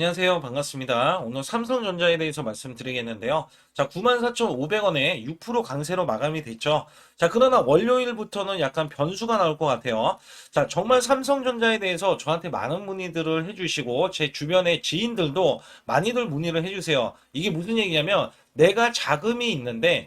안녕하세요. 반갑습니다. 오늘 삼성전자에 대해서 말씀드리겠는데요. 자, 94,500원에 6% 강세로 마감이 됐죠. 자, 그러나 월요일부터는 약간 변수가 나올 것 같아요. 자, 정말 삼성전자에 대해서 저한테 많은 문의들을 해주시고, 제 주변의 지인들도 많이들 문의를 해주세요. 이게 무슨 얘기냐면, 내가 자금이 있는데,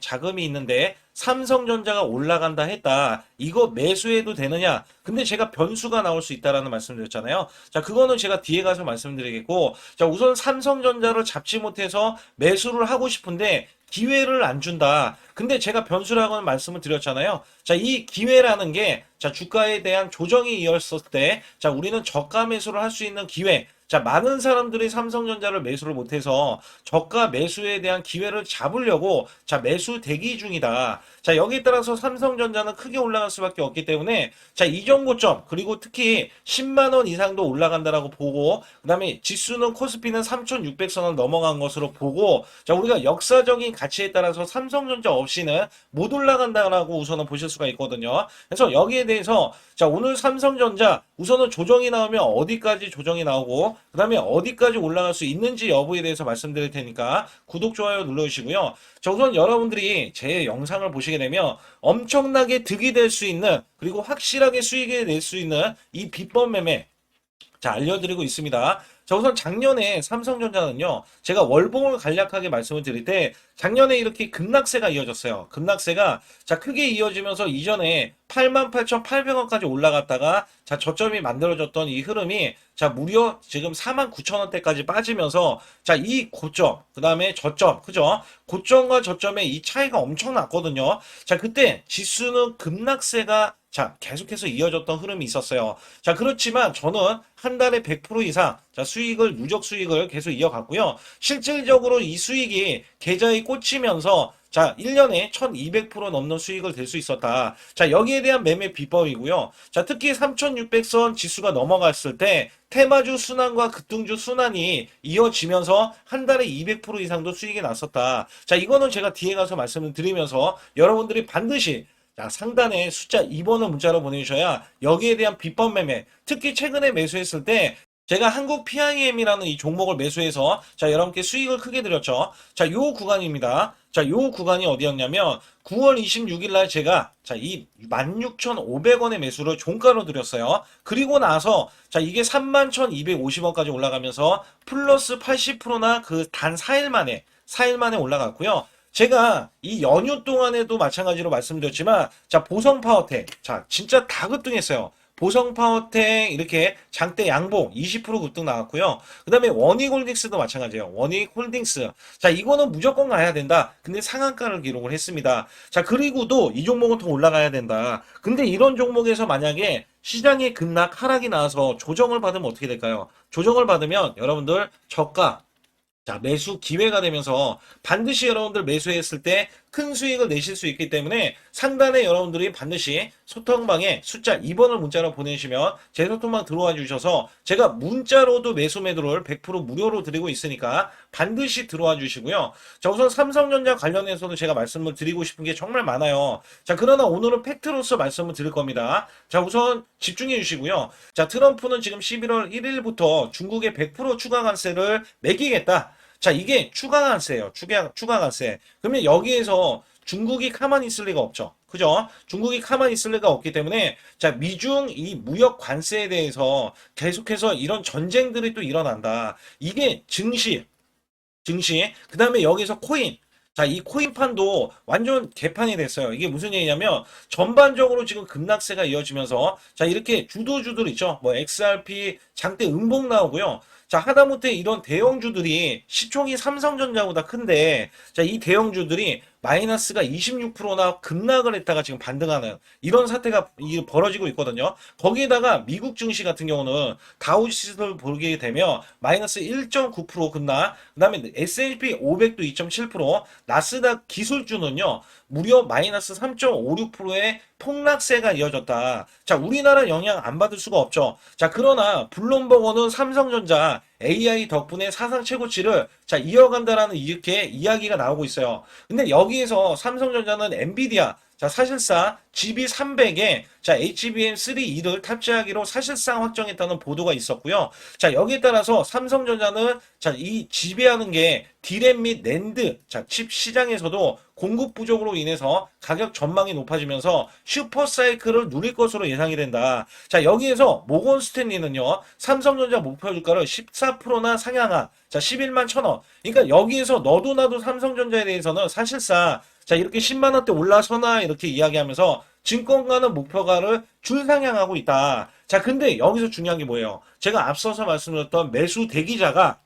삼성전자가 올라간다 했다. 이거 매수해도 되느냐? 근데 제가 변수가 나올 수 있다라는 말씀드렸잖아요. 자, 그거는 제가 뒤에 가서 말씀드리겠고, 자, 우선 삼성전자를 잡지 못해서 매수를 하고 싶은데 기회를 안 준다. 근데 제가 변수라고는 말씀을 드렸잖아요. 자, 이 기회라는 게, 자, 주가에 대한 조정이 이었을 때, 자, 우리는 저가 매수를 할 수 있는 기회. 자, 많은 사람들이 삼성전자를 매수를 못해서 저가 매수에 대한 기회를 잡으려고, 자, 매수 대기 중이다. 자, 여기에 따라서 삼성전자는 크게 올라갈 수밖에 없기 때문에, 자, 이전 고점, 그리고 특히 10만원 이상도 올라간다라고 보고, 그 다음에 지수는 코스피는 3,600선을 넘어간 것으로 보고, 자, 우리가 역사적인 가치에 따라서 삼성전자 없이는 못 올라간다라고 우선은 보실 수가 있거든요. 그래서 여기에 대해서, 자, 오늘 삼성전자 우선은 조정이 나오면 어디까지 조정이 나오고, 그 다음에 어디까지 올라갈 수 있는지 여부에 대해서 말씀드릴 테니까 구독, 좋아요 눌러주시고요. 자, 우선 여러분들이 제 영상을 보시게 되면 엄청나게 득이 될 수 있는, 그리고 확실하게 수익을 낼 수 있는 이 비법 매매, 자, 알려드리고 있습니다. 자, 우선 작년에 삼성전자는요, 제가 월봉을 간략하게 말씀을 드릴 때, 작년에 이렇게 급락세가 이어졌어요. 급락세가, 자, 크게 이어지면서 이전에 88,800원까지 올라갔다가, 자, 저점이 만들어졌던 이 흐름이, 자, 무려 지금 49,000원대까지 빠지면서, 자, 이 고점, 그 다음에 저점, 그죠? 고점과 저점의 이 차이가 엄청 났거든요. 자, 그때 지수는 급락세가, 자, 계속해서 이어졌던 흐름이 있었어요. 자, 그렇지만 저는 한 달에 100% 이상, 자, 누적 수익을 계속 이어갔고요. 실질적으로 이 수익이 계좌에 꽂히면서, 자, 1년에 1200% 넘는 수익을 낼 수 있었다. 자, 여기에 대한 매매 비법이고요. 자, 특히 3600선 지수가 넘어갔을 때, 테마주 순환과 급등주 순환이 이어지면서 한 달에 200% 이상도 수익이 났었다. 자, 이거는 제가 뒤에 가서 말씀을 드리면서 여러분들이 반드시, 자, 상단에 숫자 2번을 문자로 보내주셔야 여기에 대한 비법 매매, 특히 최근에 매수했을 때 제가 한국 PIM이라는 이 종목을 매수해서, 자, 여러분께 수익을 크게 드렸죠. 자, 요 구간입니다. 자, 요 구간이 어디였냐면 9월 26일 날 제가, 자, 이 16,500원의 매수를 종가로 드렸어요. 그리고 나서, 자, 이게 31,250원까지 올라가면서 플러스 80%나 그 단 4일 만에 올라갔고요. 제가 이 연휴 동안에도 마찬가지로 말씀드렸지만, 자, 보성파워텍, 자, 진짜 다 급등했어요. 보성파워텍 이렇게 장대 양봉 20% 급등 나왔고요. 그 다음에 원익홀딩스도 마찬가지예요. 원익홀딩스. 자, 이거는 무조건 가야 된다. 근데 상한가를 기록을 했습니다. 자, 그리고도 이 종목은 더 올라가야 된다. 근데 이런 종목에서 만약에 시장의 급락 하락이 나와서 조정을 받으면 어떻게 될까요? 조정을 받으면 여러분들 저가, 자, 매수 기회가 되면서 반드시 여러분들 매수했을 때 큰 수익을 내실 수 있기 때문에 상단에 여러분들이 반드시 소통방에 숫자 2번을 문자로 보내시면 제 소통방 들어와 주셔서 제가 문자로도 매수 매도를 100% 무료로 드리고 있으니까 반드시 들어와 주시고요. 자, 우선 삼성전자 관련해서도 제가 말씀을 드리고 싶은 게 정말 많아요. 자, 그러나 오늘은 팩트로서 말씀을 드릴 겁니다. 자, 우선 집중해 주시고요. 자, 트럼프는 지금 11월 1일부터 중국에 100% 추가 관세를 매기겠다. 자, 이게 추가 관세예요. 추가 관세. 그러면 여기에서 중국이 가만히 있을 리가 없죠. 그죠? 중국이 가만히 있을 리가 없기 때문에, 자, 미중 이 무역 관세에 대해서 계속해서 이런 전쟁들이 또 일어난다. 이게 그 다음에 여기서 코인. 자, 이 코인판도 완전 개판이 됐어요. 이게 무슨 얘기냐면, 전반적으로 지금 급락세가 이어지면서, 자, 이렇게 주도주들 있죠? 뭐, XRP, 장대 음봉 나오고요. 자, 하다못해 이런 대형주들이 시총이 삼성전자보다 큰데, 자, 이 대형주들이 마이너스가 26%나 급락을 했다가 지금 반등하는 이런 사태가 벌어지고 있거든요. 거기에다가 미국 증시 같은 경우는 다우지수를 보게 되면 마이너스 1.9% 급락, 그 다음에 S&P 500도 2.7%, 나스닥 기술주는요, 무려 마이너스 3.56%의 폭락세가 이어졌다. 자, 우리나라 영향 안 받을 수가 없죠. 자, 그러나 블룸버그는 삼성전자 AI 덕분에 사상 최고치를, 자, 이어간다라는 이렇게 이야기가 나오고 있어요. 근데 여기에서 삼성전자는 엔비디아, 자, 사실상 GB300에 자, HBM3E를 탑재하기로 사실상 확정했다는 보도가 있었고요. 자, 여기에 따라서 삼성전자는 자, 이 지배하는 게 디램 및 낸드 자, 칩 시장에서도 공급 부족으로 인해서 가격 전망이 높아지면서 슈퍼 사이클을 누릴 것으로 예상이 된다. 자, 여기에서 모건 스탠리는요. 삼성전자 목표 주가를 14%나 상향한 자, 11만 1,000원. 그러니까 여기에서 너도 나도 삼성전자에 대해서는 사실상 자, 이렇게 10만 원대 올라서나 이렇게 이야기하면서 증권가는 목표가를 줄상향하고 있다. 자, 근데 여기서 중요한 게 뭐예요? 제가 앞서서 말씀드렸던 매수 대기자가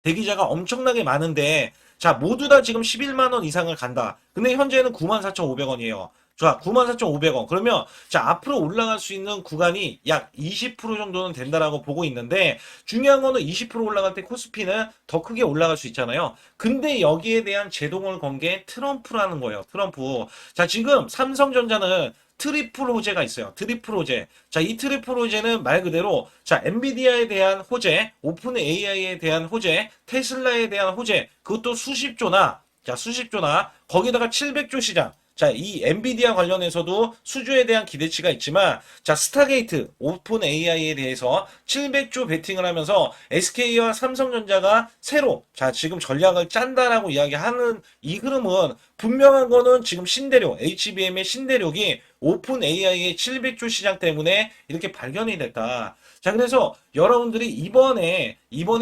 엄청나게 많은데, 자, 모두 다 지금 11만 원 이상을 간다. 근데 현재는 94,500원이에요. 자, 94,500원. 그러면, 자, 앞으로 올라갈 수 있는 구간이 약 20% 정도는 된다라고 보고 있는데, 중요한 거는 20% 올라갈 때 코스피는 더 크게 올라갈 수 있잖아요. 근데 여기에 대한 제동을 건 게 트럼프라는 거예요. 트럼프. 자, 지금 삼성전자는 트리플 호재가 있어요. 트리플 호재. 자, 이 트리플 호재는 말 그대로 자, 엔비디아에 대한 호재, 오픈 AI에 대한 호재, 테슬라에 대한 호재, 그것도 수십조나 자, 수십조나 거기다가 700조 시장. 자, 이 엔비디아 관련해서도 수주에 대한 기대치가 있지만 자, 스타게이트, 오픈 AI에 대해서 700조 베팅을 하면서 SK와 삼성전자가 새로 자, 지금 전략을 짠다라고 이야기하는 이 흐름은 분명한 거는 지금 신대륙, HBM의 신대륙이 오픈 AI의 700조 시장 때문에 이렇게 발견이 됐다. 자, 그래서 여러분들이 이번에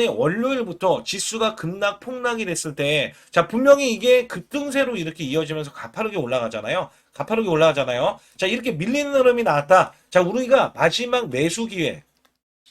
월요일부터 지수가 급락 폭락이 됐을 때, 자, 분명히 이게 급등세로 이렇게 이어지면서 가파르게 올라가잖아요. 가파르게 올라가잖아요. 자, 이렇게 밀리는 흐름이 나왔다. 자, 우리가 마지막 매수 기회.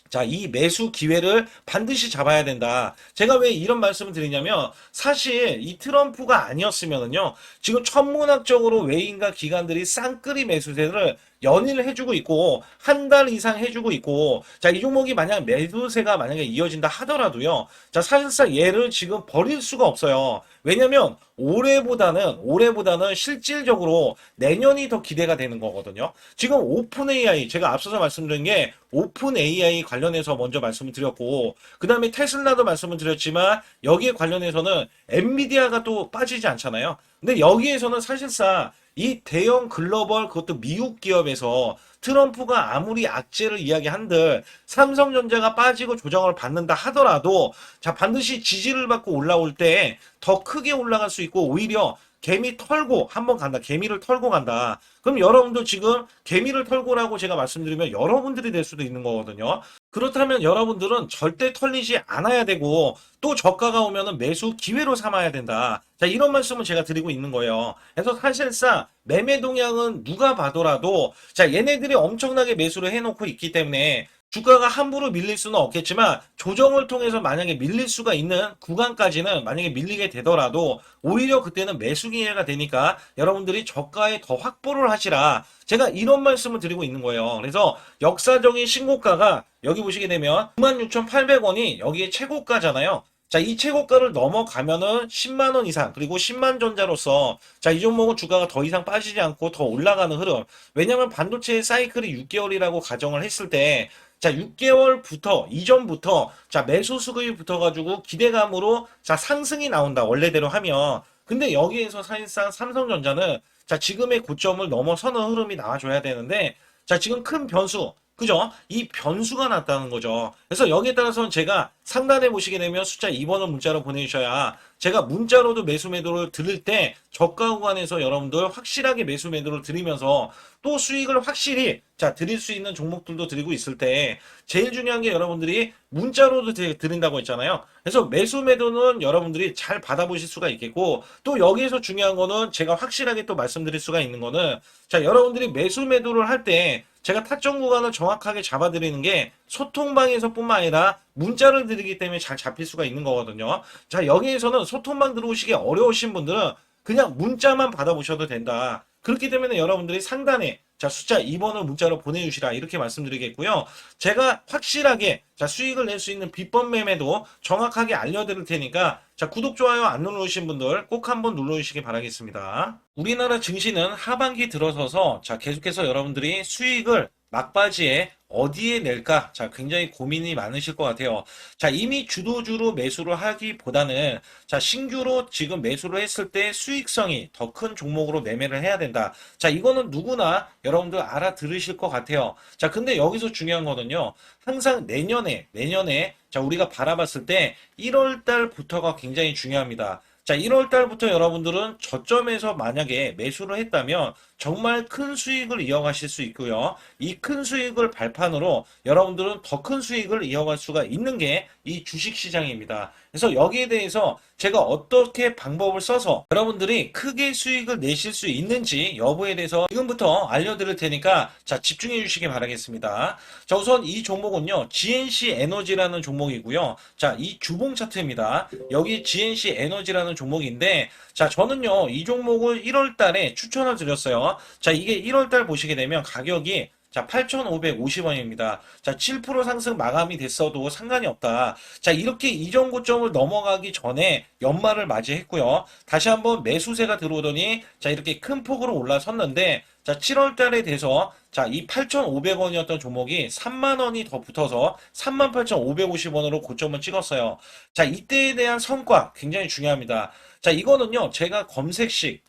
자, 이 매수 기회를 반드시 잡아야 된다. 제가 왜 이런 말씀을 드리냐면, 사실 이 트럼프가 아니었으면은요, 지금 천문학적으로 외인과 기관들이 쌍끌이 매수세를 연일 해주고 있고, 한 달 이상 해주고 있고, 자, 이 종목이 만약 매수세가 만약에 이어진다 하더라도요, 자, 사실상 얘를 지금 버릴 수가 없어요. 왜냐면, 올해보다는 실질적으로 내년이 더 기대가 되는 거거든요. 지금 오픈 AI, 제가 앞서서 말씀드린 게 오픈 AI 관련해서 먼저 말씀을 드렸고, 그 다음에 테슬라도 말씀을 드렸지만, 여기에 관련해서는 엔비디아가 또 빠지지 않잖아요. 근데 여기에서는 사실상 이 대형 글로벌 그것도 미국 기업에서 트럼프가 아무리 악재를 이야기한들 삼성전자가 빠지고 조정을 받는다 하더라도 자 반드시 지지를 받고 올라올 때 더 크게 올라갈 수 있고 오히려 개미 털고 한번 간다. 개미를 털고 간다. 그럼 여러분도 지금 개미를 털고라고 제가 말씀드리면 여러분들이 될 수도 있는 거거든요. 그렇다면 여러분들은 절대 털리지 않아야 되고 또 저가가 오면은 매수 기회로 삼아야 된다. 자, 이런 말씀을 제가 드리고 있는 거예요. 그래서 사실상 매매 동향은 누가 봐더라도 자, 얘네들이 엄청나게 매수를 해놓고 있기 때문에 주가가 함부로 밀릴 수는 없겠지만 조정을 통해서 만약에 밀릴 수가 있는 구간까지는 만약에 밀리게 되더라도 오히려 그때는 매수 기회가 되니까 여러분들이 저가에 더 확보를 하시라. 제가 이런 말씀을 드리고 있는 거예요. 그래서 역사적인 신고가가 여기 보시게 되면 96,800원이 여기에 최고가잖아요. 자, 이 최고가를 넘어가면은 10만 원 이상, 그리고 10만 전자로서, 자, 이 종목은 주가가 더 이상 빠지지 않고 더 올라가는 흐름. 왜냐면 반도체의 사이클이 6개월이라고 가정을 했을 때, 자, 6개월부터, 이전부터, 자, 매수 수급이 붙어가지고 기대감으로, 자, 상승이 나온다. 원래대로 하면. 근데 여기에서 사실상 삼성전자는, 자, 지금의 고점을 넘어서는 흐름이 나와줘야 되는데, 자, 지금 큰 변수, 그죠? 이 변수가 났다는 거죠. 그래서 여기에 따라서는 제가 상단에 보시게 되면 숫자 2번을 문자로 보내주셔야 제가 문자로도 매수 매도를 드릴 때 저가 구간에서 여러분들 확실하게 매수 매도를 드리면서 또 수익을 확실히 자 드릴 수 있는 종목들도 드리고 있을 때 제일 중요한 게 여러분들이 문자로도 드린다고 했잖아요. 그래서 매수 매도는 여러분들이 잘 받아보실 수가 있겠고 또 여기에서 중요한 거는 제가 확실하게 또 말씀드릴 수가 있는 거는 자 여러분들이 매수 매도를 할 때 제가 타점 구간을 정확하게 잡아드리는 게 소통방에서 뿐만 아니라 문자를 드리기 때문에 잘 잡힐 수가 있는 거거든요. 자, 여기에서는 소통방 들어오시기 어려우신 분들은 그냥 문자만 받아보셔도 된다. 그렇기 때문에 여러분들이 상단에 자 숫자 2번을 문자로 보내주시라 이렇게 말씀드리겠고요. 제가 확실하게 자 수익을 낼 수 있는 비법 매매도 정확하게 알려드릴 테니까 자 구독 좋아요 안 누르신 분들 꼭 한번 눌러주시기 바라겠습니다. 우리나라 증시는 하반기 들어서서 자 계속해서 여러분들이 수익을 막바지에 어디에 낼까? 자, 굉장히 고민이 많으실 것 같아요. 자, 이미 주도주로 매수를 하기보다는 자, 신규로 지금 매수를 했을 때 수익성이 더 큰 종목으로 매매를 해야 된다. 자, 이거는 누구나 여러분들 알아들으실 것 같아요. 자, 근데 여기서 중요한 거는요. 항상 내년에 자, 우리가 바라봤을 때 1월 달부터가 굉장히 중요합니다. 자, 1월 달부터 여러분들은 저점에서 만약에 매수를 했다면 정말 큰 수익을 이어가실 수 있고요. 이 큰 수익을 발판으로 여러분들은 더 큰 수익을 이어갈 수가 있는 게 이 주식 시장입니다. 그래서 여기에 대해서 제가 어떻게 방법을 써서 여러분들이 크게 수익을 내실 수 있는지 여부에 대해서 지금부터 알려드릴 테니까 자, 집중해 주시기 바라겠습니다. 자, 우선 이 종목은요, GNC 에너지라는 종목이고요. 자, 이 주봉 차트입니다. 여기 GNC 에너지라는 종목인데, 자, 저는요, 이 종목을 1월 달에 추천을 드렸어요. 자, 이게 1월 달 보시게 되면 가격이 자, 8,550원입니다. 자, 7% 상승 마감이 됐어도 상관이 없다. 자, 이렇게 이전 고점을 넘어가기 전에 연말을 맞이했고요. 다시 한번 매수세가 들어오더니 자, 이렇게 큰 폭으로 올라섰는데 자, 7월 달에 돼서 자, 이 8,500원이었던 종목이 3만 원이 더 붙어서 38,550원으로 고점을 찍었어요. 자, 이때에 대한 성과 굉장히 중요합니다. 자, 이거는요, 제가 검색식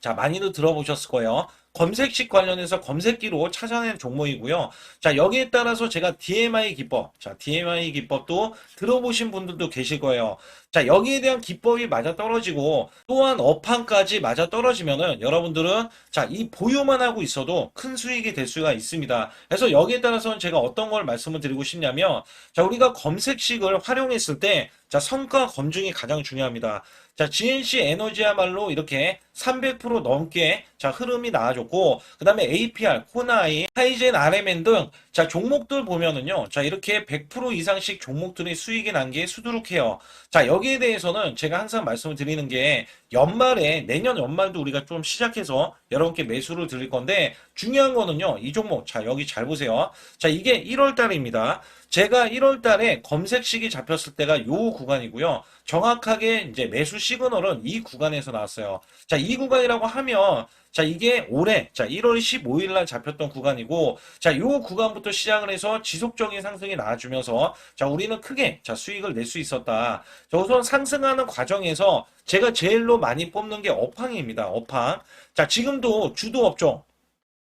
자, 많이들 들어보셨을 거예요. 검색식 관련해서 검색기로 찾아낸 종목이고요. 자, 여기에 따라서 제가 DMI 기법, 자, DMI 기법도 들어보신 분들도 계실 거예요. 자, 여기에 대한 기법이 맞아 떨어지고 또한 업황까지 맞아 떨어지면은 여러분들은 자, 이 보유만 하고 있어도 큰 수익이 될 수가 있습니다. 그래서 여기에 따라서는 제가 어떤 걸 말씀을 드리고 싶냐면 자, 우리가 검색식을 활용했을 때 자, 성과 검증이 가장 중요합니다. 자, GNC 에너지야말로 이렇게 300% 넘게 자, 흐름이 나와줬고, 그 다음에 APR, 코나이, 하이젠, RMN 등 자, 종목들 보면은요. 자, 이렇게 100% 이상씩 종목들이 수익이 난 게 수두룩해요. 자, 여기에 대해서는 제가 항상 말씀을 드리는 게 연말에, 내년 연말도 우리가 좀 시작해서 여러분께 매수를 드릴 건데, 중요한 거는요. 이 종목, 자, 여기 잘 보세요. 자, 이게 1월 달입니다. 제가 1월 달에 검색식이 잡혔을 때가 요 구간이고요. 정확하게 이제 매수 시그널은 이 구간에서 나왔어요. 자, 이 구간이라고 하면 자, 이게 올해 자, 1월 15일 날 잡혔던 구간이고 자, 요 구간부터 시작을 해서 지속적인 상승이 나와주면서 자, 우리는 크게 자, 수익을 낼 수 있었다. 자, 우선 상승하는 과정에서 제가 제일로 많이 뽑는 게 업황입니다. 업황. 자, 지금도 주도 업종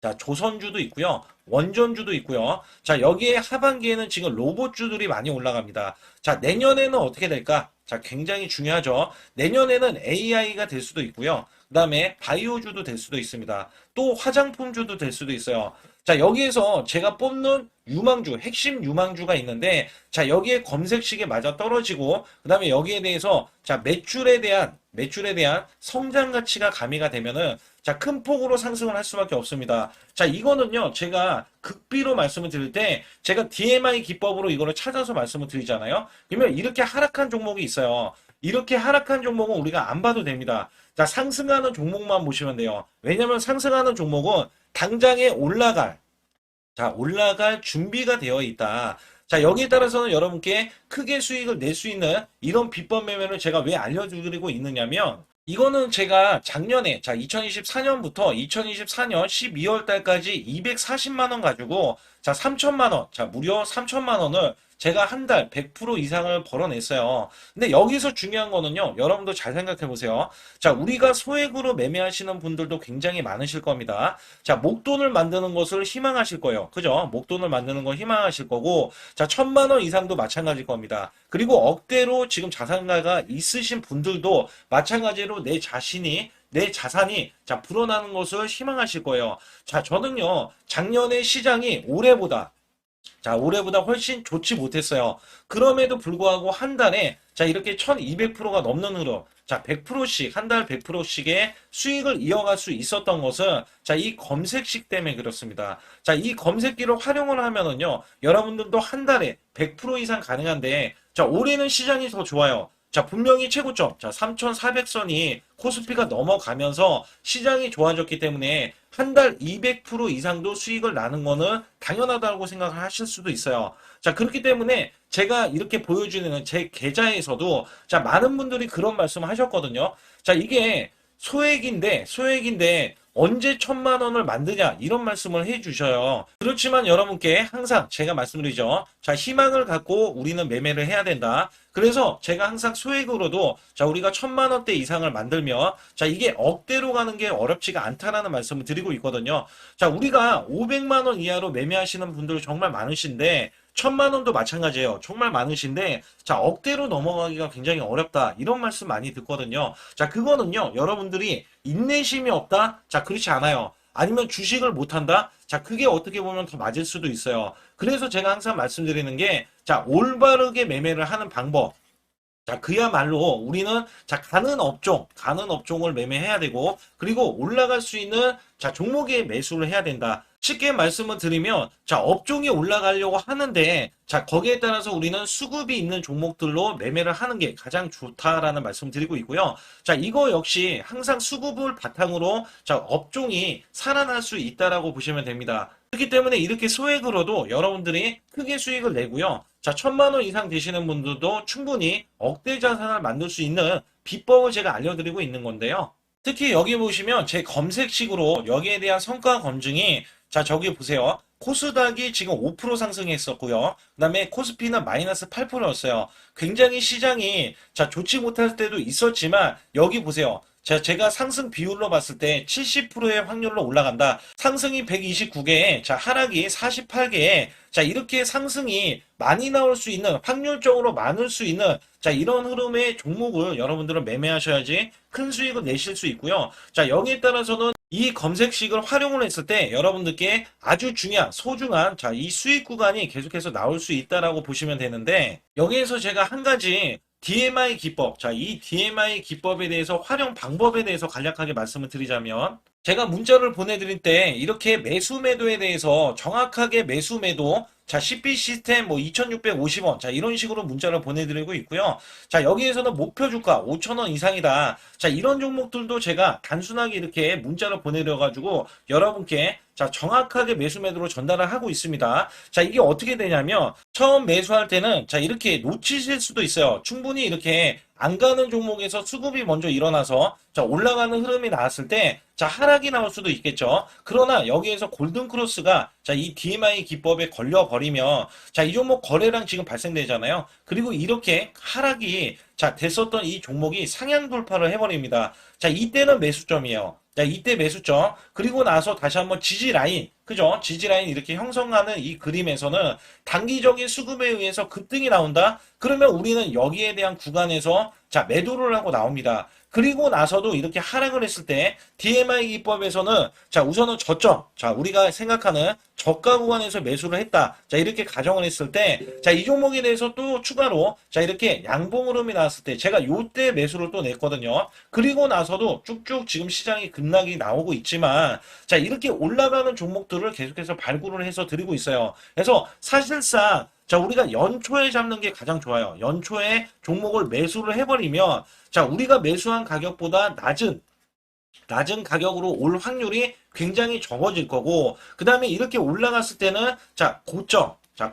자, 조선주도 있고요. 원전주도 있고요. 자, 여기에 하반기에는 지금 로봇주들이 많이 올라갑니다. 자, 내년에는 어떻게 될까? 자, 굉장히 중요하죠. 내년에는 AI가 될 수도 있고요. 그 다음에 바이오주도 될 수도 있습니다. 또 화장품주도 될 수도 있어요. 자, 여기에서 제가 뽑는 유망주, 핵심 유망주가 있는데, 자, 여기에 검색식에 맞아 떨어지고, 그 다음에 여기에 대해서, 자, 매출에 대한 성장 가치가 가미가 되면은, 자, 큰 폭으로 상승을 할 수밖에 없습니다. 자, 이거는요, 제가 극비로 말씀을 드릴 때, 제가 DMI 기법으로 이거를 찾아서 말씀을 드리잖아요. 그러면 이렇게 하락한 종목이 있어요. 이렇게 하락한 종목은 우리가 안 봐도 됩니다. 자, 상승하는 종목만 보시면 돼요. 왜냐면 상승하는 종목은 당장에 올라갈 준비가 되어 있다. 자, 여기에 따라서는 여러분께 크게 수익을 낼 수 있는 이런 비법 매매를 제가 왜 알려드리고 있느냐면, 이거는 제가 작년에, 자, 2024년부터 2024년 12월 달까지 240만 원 가지고, 자, 3천만 원, 자, 무려 3천만 원을 제가 한 달 100% 이상을 벌어냈어요. 근데 여기서 중요한 거는요, 여러분도 잘 생각해 보세요. 자, 우리가 소액으로 매매하시는 분들도 굉장히 많으실 겁니다. 자, 목돈을 만드는 것을 희망하실 거예요. 그죠? 목돈을 만드는 걸 희망하실 거고, 자, 1,000만 원 이상도 마찬가지일 겁니다. 그리고 억대로 지금 자산가가 있으신 분들도 마찬가지로 내 자산이 자 불어나는 것을 희망하실 거예요. 자, 저는요 작년에 시장이 올해보다 훨씬 좋지 못했어요. 그럼에도 불구하고 한 달에 자 이렇게 1200%가 넘는 흐름, 자 100%씩 한 달 100%씩의 수익을 이어갈 수 있었던 것은 자 이 검색식 때문에 그렇습니다. 자, 이 검색기를 활용을 하면은요 여러분들도 한 달에 100% 이상 가능한데 자 올해는 시장이 더 좋아요. 자, 분명히 최고점, 자, 3,400선이 코스피가 넘어가면서 시장이 좋아졌기 때문에 한 달 200% 이상도 수익을 나는 거는 당연하다고 생각을 하실 수도 있어요. 자, 그렇기 때문에 제가 이렇게 보여주는 제 계좌에서도 자, 많은 분들이 그런 말씀을 하셨거든요. 자, 이게 소액인데 언제 1,000만 원을 만드냐 이런 말씀을 해주셔요. 그렇지만 여러분께 항상 제가 말씀드리죠. 자, 희망을 갖고 우리는 매매를 해야 된다. 그래서 제가 항상 소액으로도 자, 우리가 1,000만 원대 이상을 만들면 자, 이게 억대로 가는 게 어렵지가 않다라는 말씀을 드리고 있거든요. 자, 우리가 500만 원 이하로 매매하시는 분들 정말 많으신데 1,000만 원도 마찬가지예요. 정말 많으신데 자, 억대로 넘어가기가 굉장히 어렵다. 이런 말씀 많이 듣거든요. 자, 그거는요. 여러분들이 인내심이 없다? 자, 그렇지 않아요. 아니면 주식을 못한다? 자, 그게 어떻게 보면 더 맞을 수도 있어요. 그래서 제가 항상 말씀드리는 게 자, 올바르게 매매를 하는 방법. 자, 그야말로 우리는 자, 가는 업종을 매매해야 되고, 그리고 올라갈 수 있는 자, 종목에 매수를 해야 된다. 쉽게 말씀을 드리면, 자, 업종이 올라가려고 하는데, 자, 거기에 따라서 우리는 수급이 있는 종목들로 매매를 하는 게 가장 좋다라는 말씀 드리고 있고요. 자, 이거 역시 항상 수급을 바탕으로 자, 업종이 살아날 수 있다라고 보시면 됩니다. 그렇기 때문에 이렇게 소액으로도 여러분들이 크게 수익을 내고요. 자, 1,000만 원 이상 되시는 분들도 충분히 억대 자산을 만들 수 있는 비법을 제가 알려드리고 있는 건데요. 특히 여기 보시면 제 검색식으로 여기에 대한 성과 검증이 자, 저기 보세요. 코스닥이 지금 5% 상승했었고요. 그 다음에 코스피는 마이너스 8%였어요. 굉장히 시장이 자, 좋지 못할 때도 있었지만 여기 보세요. 자, 제가 상승 비율로 봤을 때 70%의 확률로 올라간다. 상승이 129개에, 자, 하락이 48개에, 자, 이렇게 상승이 많이 나올 수 있는, 확률적으로 많을 수 있는, 자, 이런 흐름의 종목을 여러분들은 매매하셔야지 큰 수익을 내실 수 있고요. 자, 여기에 따라서는 이 검색식을 활용을 했을 때 여러분들께 아주 중요한, 소중한, 자, 이 수익 구간이 계속해서 나올 수 있다라고 보시면 되는데, 여기에서 제가 한 가지 DMI 기법, 자, 이 DMI 기법에 대해서 활용 방법에 대해서 간략하게 말씀을 드리자면 제가 문자를 보내드릴 때 이렇게 매수 매도에 대해서 정확하게 매수 매도 자, CP 시스템 뭐 2,650원 자, 이런 식으로 문자를 보내드리고 있고요. 자, 여기에서는 목표 주가 5,000원 이상이다. 자, 이런 종목들도 제가 단순하게 이렇게 문자를 보내드려가지고 여러분께 자, 정확하게 매수 매도로 전달을 하고 있습니다. 자, 이게 어떻게 되냐면 처음 매수할 때는 자, 이렇게 놓치실 수도 있어요. 충분히 이렇게 안 가는 종목에서 수급이 먼저 일어나서 자, 올라가는 흐름이 나왔을 때 자, 하락이 나올 수도 있겠죠. 그러나 여기에서 골든 크로스가 자, 이 DMI 기법에 걸려 버리면 자, 이 종목 거래량 지금 발생되잖아요. 그리고 이렇게 하락이 자, 됐었던 이 종목이 상향 돌파를 해 버립니다. 자, 이때는 매수점이에요. 자, 이때 매수점. 그리고 나서 다시 한번 지지 라인. 그죠? 지지 라인 이렇게 형성하는 이 그림에서는 단기적인 수급에 의해서 급등이 나온다? 그러면 우리는 여기에 대한 구간에서 자, 매도를 하고 나옵니다. 그리고 나서도 이렇게 하락을 했을 때 DMI 기법에서는 자, 우선은 저점. 자, 우리가 생각하는 저가 구간에서 매수를 했다. 자, 이렇게 가정을 했을 때 자, 이 종목에 대해서 또 추가로 자, 이렇게 양봉 흐름이 나왔을 때 제가 요때 매수를 또 냈거든요. 그리고 나서도 쭉쭉 지금 시장이 급락이 나오고 있지만 자, 이렇게 올라가는 종목들을 계속해서 발굴을 해서 드리고 있어요. 그래서 사실상 자, 우리가 연초에 잡는 게 가장 좋아요. 연초에 종목을 매수를 해버리면 자, 우리가 매수한 가격보다 낮은 가격으로 올 확률이 굉장히 적어질 거고, 그 다음에 이렇게 올라갔을 때는 자,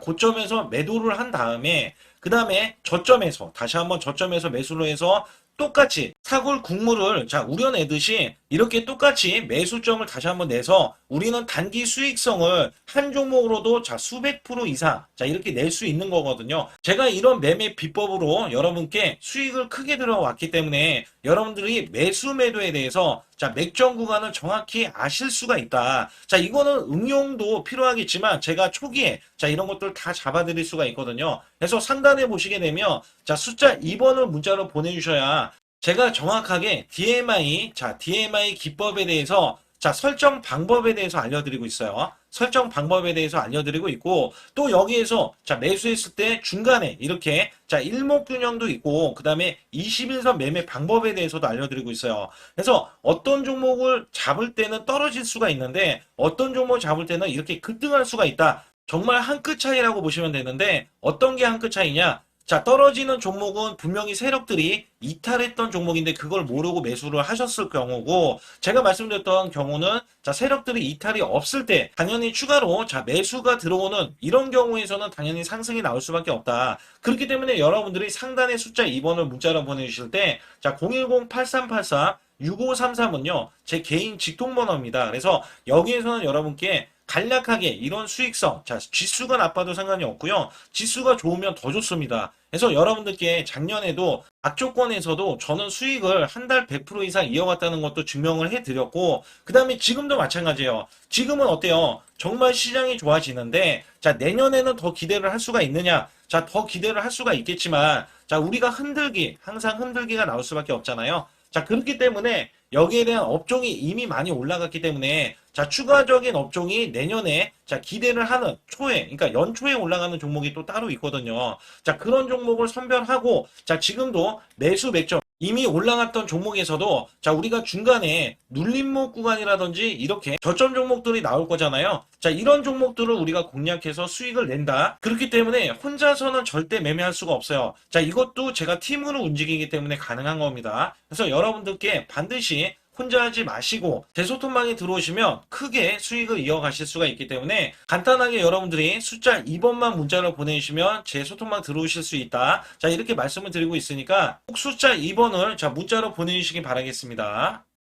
고점에서 매도를 한 다음에 그 다음에 저점에서 다시 한번 저점에서 매수를 해서 똑같이 사골 국물을 자, 우려내듯이 이렇게 똑같이 매수점을 다시 한번 내서 우리는 단기 수익성을 한 종목으로도 자, 수백 프로 이상 자, 이렇게 낼 수 있는 거거든요. 제가 이런 매매 비법으로 여러분께 수익을 크게 들어왔기 때문에 여러분들이 매수 매도에 대해서 자, 맥점 구간을 정확히 아실 수가 있다. 자, 이거는 응용도 필요하겠지만 제가 초기에 자, 이런 것들 다 잡아드릴 수가 있거든요. 그래서 상단에 보시게 되면 자, 숫자 2번을 문자로 보내주셔야 제가 정확하게 DMI 기법에 대해서 자, 설정 방법에 대해서 알려드리고 있어요. 설정 방법에 대해서 알려드리고 있고, 또 여기에서 자, 매수했을 때 중간에 이렇게 자, 일목균형도 있고, 그 다음에 21선 매매 방법에 대해서도 알려드리고 있어요. 그래서 어떤 종목을 잡을 때는 떨어질 수가 있는데, 어떤 종목을 잡을 때는 이렇게 급등할 수가 있다. 정말 한 끗 차이라고 보시면 되는데, 어떤 게 한 끗 차이냐? 자, 떨어지는 종목은 분명히 세력들이 이탈했던 종목인데 그걸 모르고 매수를 하셨을 경우고, 제가 말씀드렸던 경우는 자, 세력들이 이탈이 없을 때 당연히 추가로 자, 매수가 들어오는 이런 경우에서는 당연히 상승이 나올 수밖에 없다. 그렇기 때문에 여러분들이 상단의 숫자 2번을 문자로 보내주실 때 자, 010-8384 6533은요, 제 개인 직통번호입니다. 그래서 여기에서는 여러분께 간략하게 이런 수익성, 자, 지수가 나빠도 상관이 없고요. 지수가 좋으면 더 좋습니다. 그래서 여러분들께 작년에도 악조건에서도 저는 수익을 한 달 100% 이상 이어갔다는 것도 증명을 해드렸고, 그 다음에 지금도 마찬가지예요. 지금은 어때요? 정말 시장이 좋아지는데, 자, 내년에는 더 기대를 할 수가 있느냐? 자, 더 기대를 할 수가 있겠지만, 자, 우리가 항상 흔들기가 나올 수밖에 없잖아요. 자, 그렇기 때문에 여기에 대한 업종이 이미 많이 올라갔기 때문에 자, 추가적인 업종이 내년에 자, 기대를 하는 초에, 그러니까 연초에 올라가는 종목이 또 따로 있거든요. 자, 그런 종목을 선별하고 자, 지금도 매수 맥점 이미 올라갔던 종목에서도 자, 우리가 중간에 눌림목 구간이라든지 이렇게 저점 종목들이 나올 거잖아요. 자, 이런 종목들을 우리가 공략해서 수익을 낸다. 그렇기 때문에 혼자서는 절대 매매할 수가 없어요. 자, 이것도 제가 팀으로 움직이기 때문에 가능한 겁니다. 그래서 여러분들께 반드시 혼자 하지 마시고 제 소통방에 들어오시면 크게 수익을 이어가실 수가 있기 때문에 간단하게 여러분들이 숫자 2번만 문자로 보내주시면 제 소통방 들어오실 수 있다. 자, 이렇게 말씀을 드리고 있으니까 꼭 숫자 2번을 자, 문자로 보내주시기 바라겠습니다.